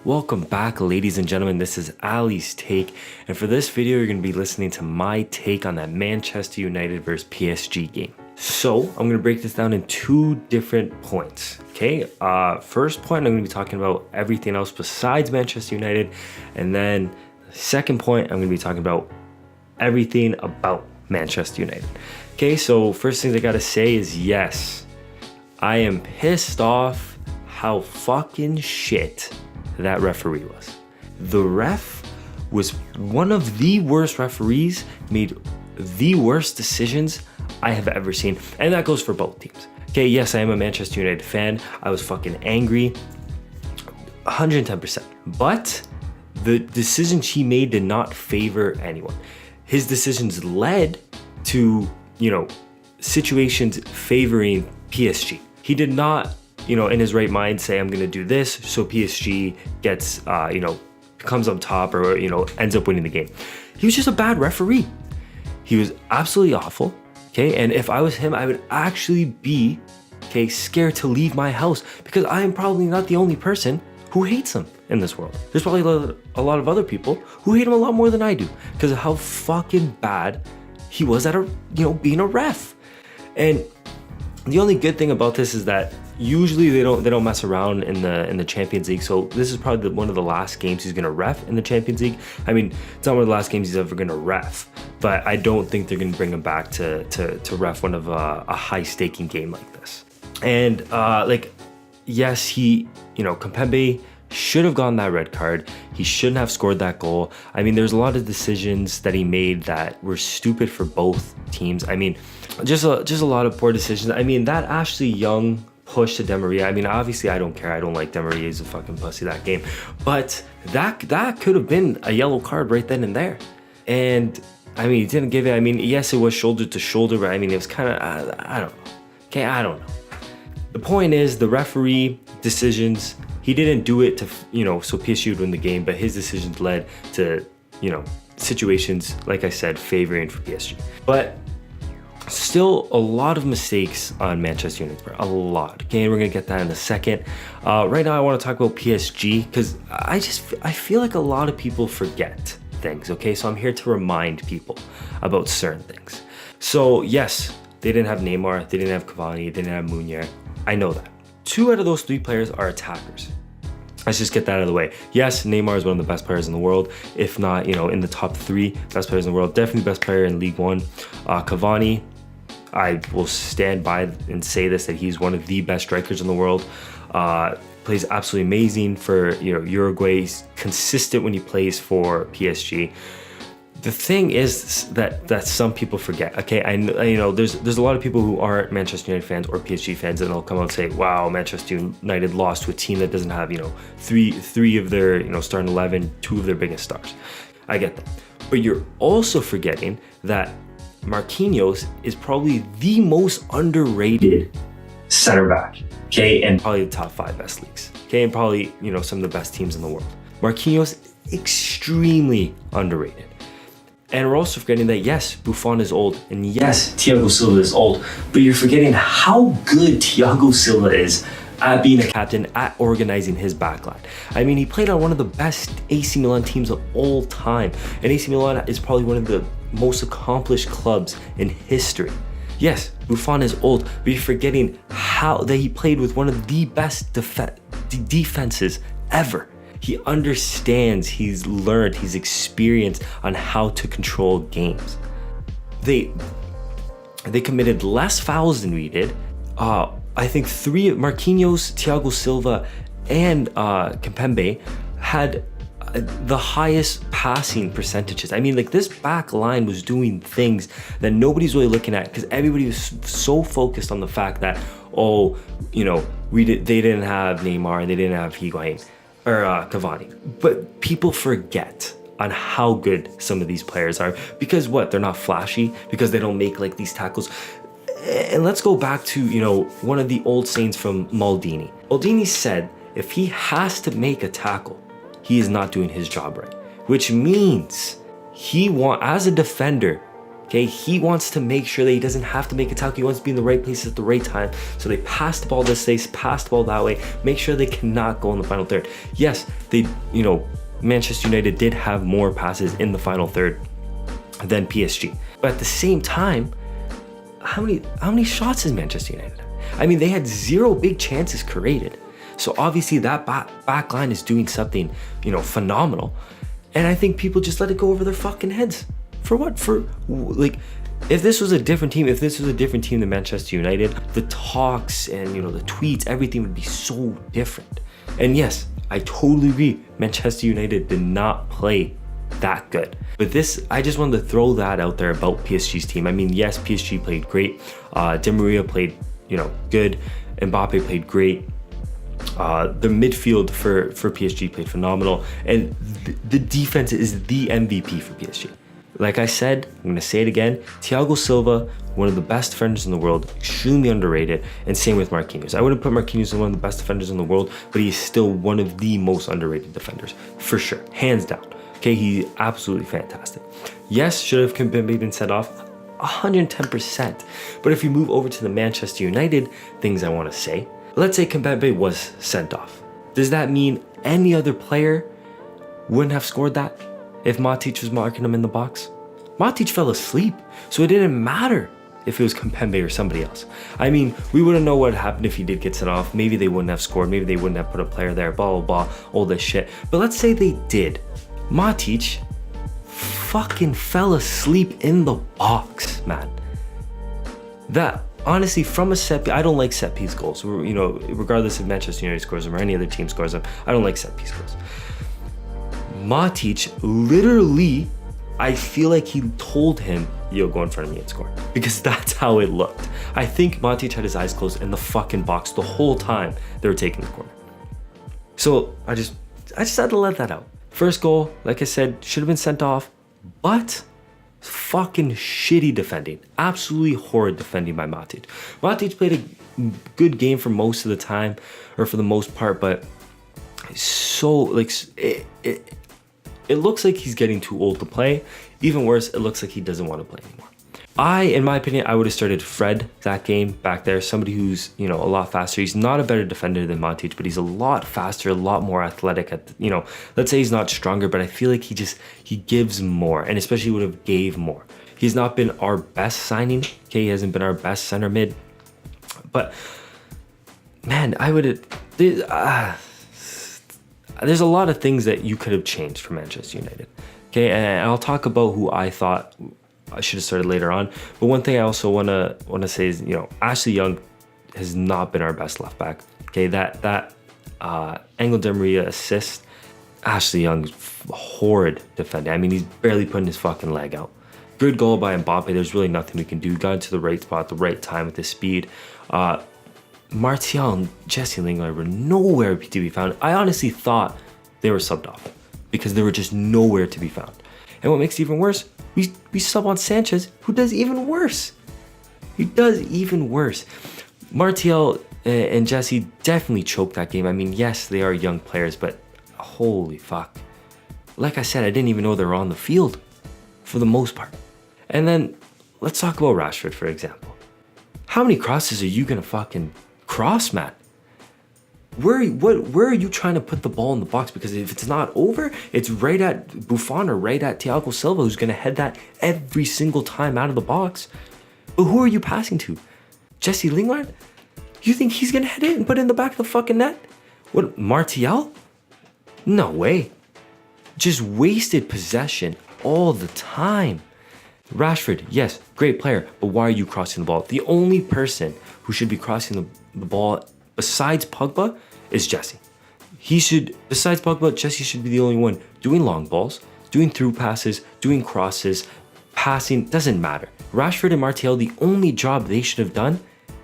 Welcome back, ladies and gentlemen. This is Ali's take, and for this video you're going to be listening to my take on that Manchester United versus PSG game. So I'm going to break this down in two different points. Okay, first point, I'm going to be talking about everything else besides Manchester United, and then the second point, I'm going to be talking about everything about Manchester United. Okay, so first things I got to say is yes, I am pissed off how fucking shit that referee was. The ref was one of the worst referees, made the worst decisions I have ever seen, and that goes for both teams. Okay, yes, I am a Manchester United fan. I was fucking angry, 110%. But the decisions he made did not favor anyone. His decisions led to, situations favoring PSG. He did not, in his right mind say, I'm gonna do this so PSG gets, comes up top or, ends up winning the game. He was just a bad referee. He was absolutely awful, okay? And if I was him, I would actually be, scared to leave my house because I am probably not the only person who hates him in this world. There's probably a lot of other people who hate him a lot more than I do because of how fucking bad he was at being a ref. And the only good thing about this is that usually they don't mess around in the Champions League. So this is probably one of the last games he's gonna ref in the Champions League. I mean, it's not one of the last games he's ever gonna ref, but I don't think they're gonna bring him back to ref one of a high staking game like this. And yes, he, Kimpembe should have gotten that red card. He shouldn't have scored that goal. I mean, there's a lot of decisions that he made that were stupid for both teams. I mean, just a lot of poor decisions. I mean, that Ashley Young push to Di Maria. I mean, obviously I don't care. I don't like Di Maria. He's a fucking pussy that game. But that could have been a yellow card right then and there. And I mean, he didn't give it. I mean, yes, it was shoulder to shoulder, but I mean, it was kind of, I don't know. Okay, I don't know. The point is the referee decisions, he didn't do it to, so PSG would win the game, but his decisions led to, situations, like I said, favoring for PSG. But still a lot of mistakes on Manchester United, a lot. Okay, we're gonna get that in a second. Right now I want to talk about PSG because I feel like a lot of people forget things. Okay, so I'm here to remind people about certain things. So yes, they didn't have Neymar, they didn't have Cavani, they didn't have Meunier. I know that. 2 out of those 3 players are attackers. Let's just get that out of the way. Yes, Neymar is one of the best players in the world, if not, in the top 3 best players in the world. Definitely best player in League One. Cavani, I will stand by and say this, that he's one of the best strikers in the world. Plays absolutely amazing for Uruguay. He's consistent when he plays for PSG. The thing is that some people forget. Okay, I know there's a lot of people who aren't Manchester United fans or PSG fans, and they'll come out and say, "Wow, Manchester United lost to a team that doesn't have three of their starting 11, 2 of their biggest stars." I get that, but you're also forgetting that Marquinhos is probably the most underrated center back, okay, and probably the top 5 best leagues, okay, and probably some of the best teams in the world. Marquinhos, extremely underrated. And we're also forgetting that yes, Buffon is old, and yes, Thiago Silva is old, but you're forgetting how good Thiago Silva is at being a captain, at organizing his backline. I mean, he played on one of the best AC Milan teams of all time, and AC Milan is probably one of the most accomplished clubs in history. Yes, Buffon is old, but you're forgetting how that he played with one of the best defenses ever. He understands, he's learned, he's experienced on how to control games. They committed less fouls than we did. I think 3, Marquinhos, Thiago Silva, and Kimpembe had the highest passing percentages. I mean, this back line was doing things that nobody's really looking at because everybody was so focused on the fact that, they didn't have Neymar and they didn't have Higuain or Cavani. But people forget on how good some of these players are because they're not flashy, because they don't make these tackles. And let's go back to, one of the old sayings from Maldini. Maldini said, if he has to make a tackle, he is not doing his job right, which means as a defender, Okay, he wants to make sure that he doesn't have to make a tackle. He wants to be in the right place at the right time. So they pass the ball this way, pass the ball that way, make sure they cannot go in the final third. Yes, they, Manchester United did have more passes in the final third than PSG. But at the same time, how many shots has Manchester United had? I mean, they had 0 big chances created. So obviously that back line is doing something, phenomenal. And I think people just let it go over their fucking heads. For what? If this was a different team, than Manchester United, the talks and, the tweets, everything would be so different. And yes, I totally agree. Manchester United did not play that good. But I just wanted to throw that out there about PSG's team. I mean, yes, PSG played great. Di Maria played, good. Mbappe played great. The midfield for PSG played phenomenal. And the defense is the MVP for PSG. Like I said, I'm going to say it again, Thiago Silva, one of the best defenders in the world, extremely underrated, and same with Marquinhos. I wouldn't put Marquinhos as one of the best defenders in the world, but he's still one of the most underrated defenders, for sure, hands down. Okay, he's absolutely fantastic. Yes, should have Kimpembe been sent off? 110%. But if you move over to the Manchester United things I want to say, let's say Kimpembe was sent off. Does that mean any other player wouldn't have scored that if Matic was marking him in the box? Matic fell asleep, so it didn't matter if it was Kimpembe or somebody else. I mean, we wouldn't know what happened if he did get sent off. Maybe they wouldn't have scored. Maybe they wouldn't have put a player there, blah, blah, blah, all this shit. But let's say they did. Matic fucking fell asleep in the box, man. That, honestly, from a set piece, I don't like set piece goals. Regardless if Manchester United scores them or any other team scores them, I don't like set piece goals. Matic literally, I feel like he told him, yo, go in front of me and score. Because that's how it looked. I think Matic had his eyes closed in the fucking box the whole time they were taking the corner. So I just had to let that out. First goal, like I said, should have been sent off, but fucking shitty defending. Absolutely horrid defending by Matic. Matic played a good game for most of the time, or for the most part, but it looks like he's getting too old to play. Even worse, it looks like he doesn't want to play anymore. In my opinion, I would have started Fred that game back there. Somebody who's, a lot faster. He's not a better defender than Matic, but he's a lot faster, a lot more athletic. Let's say he's not stronger, but I feel like he gives more, and especially would have gave more. He's not been our best signing. Okay, he hasn't been our best center mid. But, man, I would have... There's a lot of things that you could have changed for Manchester United. Okay, and I'll talk about who I thought I should have started later on. But one thing I also want to say is, Ashley Young has not been our best left back. Okay, that Angel Di Maria assist, Ashley Young's horrid defender. I mean, he's barely putting his fucking leg out. Good goal by Mbappe. There's really nothing we can do. Got into the right spot at the right time with his speed. Martial and Jesse Lingard were nowhere to be found. I honestly thought they were subbed off because they were just nowhere to be found. And what makes it even worse, we sub on Sanchez, who does even worse. Martial and Jesse definitely choked that game. I mean, yes, they are young players, but holy fuck. Like I said, I didn't even know they were on the field for the most part. And then let's talk about Rashford, for example. How many crosses are you gonna fucking cross, man? Where are you trying to put the ball in the box? Because if it's not over, it's right at Buffon or right at Thiago Silva, who's going to head that every single time out of the box. But who are you passing to? Jesse Lingard? You think he's going to head it and put it in the back of the fucking net? What, Martial? No way. Just wasted possession all the time. Rashford, yes, great player, but why are you crossing the ball? The only person who should be crossing the ball besides Pogba is Jesse. Besides Pogba, Jesse should be the only one doing long balls, doing through passes, doing crosses, passing, doesn't matter. Rashford and Martial, the only job they should have done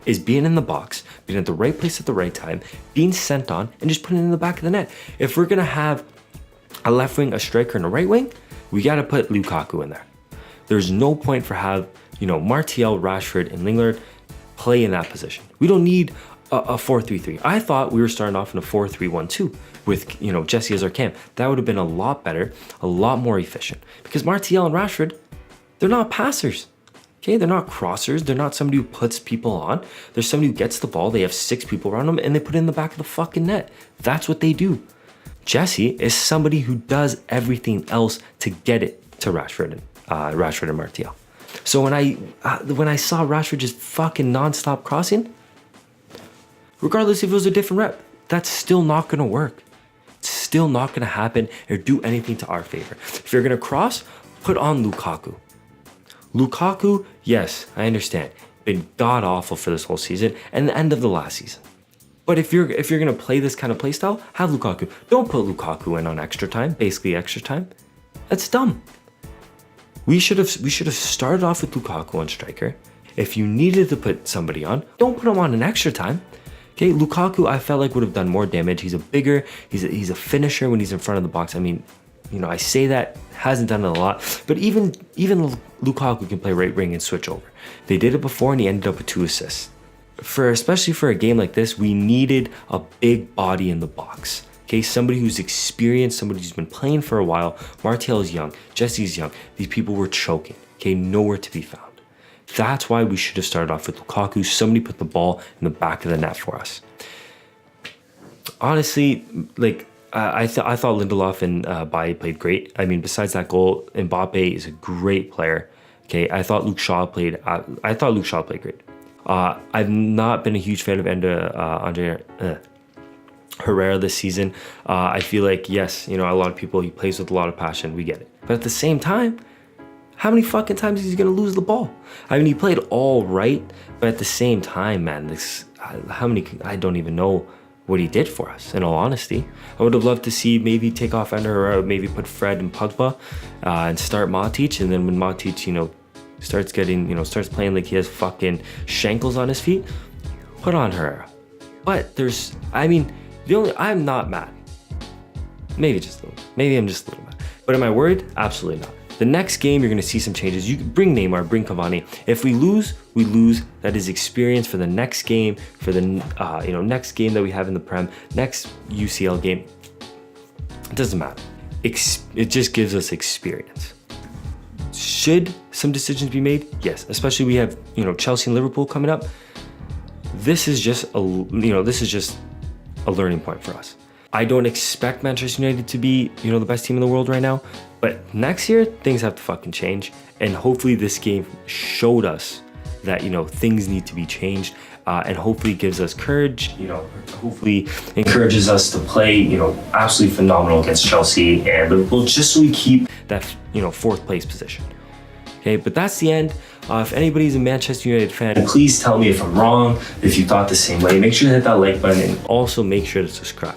is being in the box, being at the right place at the right time, being sent on, and just putting it in the back of the net. If we're gonna have a left wing, a striker, and a right wing, we gotta put Lukaku in there. There's no point for Martial, Rashford, and Lingard play in that position. We don't need a 4-3-3. I thought we were starting off in a 4-3-1-2 with, Jesse as our cam. That would have been a lot better, a lot more efficient. Because Martial and Rashford, they're not passers. Okay, they're not crossers. They're not somebody who puts people on. They're somebody who gets the ball. They have 6 people around them and they put it in the back of the fucking net. That's what they do. Jesse is somebody who does everything else to get it to Rashford and Martial. So when I saw Rashford just fucking nonstop crossing, regardless if it was a different rep, that's still not gonna work. It's still not gonna happen or do anything to our favor. If you're gonna cross, put on Lukaku. Lukaku, yes, I understand, been god awful for this whole season and the end of the last season. But if you're gonna play this kind of play style, have Lukaku. Don't put Lukaku in on extra time, basically extra time. That's dumb. We should have started off with Lukaku on striker. If you needed to put somebody on, don't put him on an extra time. Okay, Lukaku I felt like would have done more damage. He's a finisher when he's in front of the box. I mean, I say that, hasn't done it a lot, but even Lukaku can play right wing and switch over. They did it before and he ended up with 2 assists. Especially for a game like this, we needed a big body in the box. Okay, somebody who's experienced, somebody who's been playing for a while. Martial is young, Jesse's young. These people were choking, okay, nowhere to be found. That's why we should have started off with Lukaku. Somebody put the ball in the back of the net for us. Honestly, I thought Lindelof and Bailly played great. I mean, besides that goal, Mbappe is a great player. Okay, I thought Luke Shaw played great. I've not been a huge fan of Andre Herrera this season. I feel like, yes, a lot of people, he plays with a lot of passion. We get it. But at the same time, how many fucking times is he going to lose the ball? I mean, he played all right, but at the same time, man, I don't even know what he did for us, in all honesty. I would have loved to see maybe take off Andre Herrera, maybe put Fred and Pogba and start Matic. And then when Matic, starts playing like he has fucking shankles on his feet, put on Herrera. But I'm not mad. Maybe I'm just a little mad. But am I worried? Absolutely not. The next game, you're going to see some changes. You bring Neymar, bring Cavani. If we lose, we lose. That is experience for the next game, for the next game that we have in the Prem, next UCL game. It doesn't matter. It just gives us experience. Should some decisions be made? Yes. Especially we have Chelsea and Liverpool coming up. This is just a learning point for us. I don't expect Manchester United to be, the best team in the world right now. But next year, things have to fucking change. And hopefully this game showed us that, things need to be changed. And hopefully gives us courage, hopefully encourages us to play, absolutely phenomenal against Chelsea and Liverpool, just so we keep that, 4th place position. Okay, but that's the end. If anybody's a Manchester United fan, please tell me if I'm wrong, if you thought the same way. Make sure to hit that like button and also make sure to subscribe.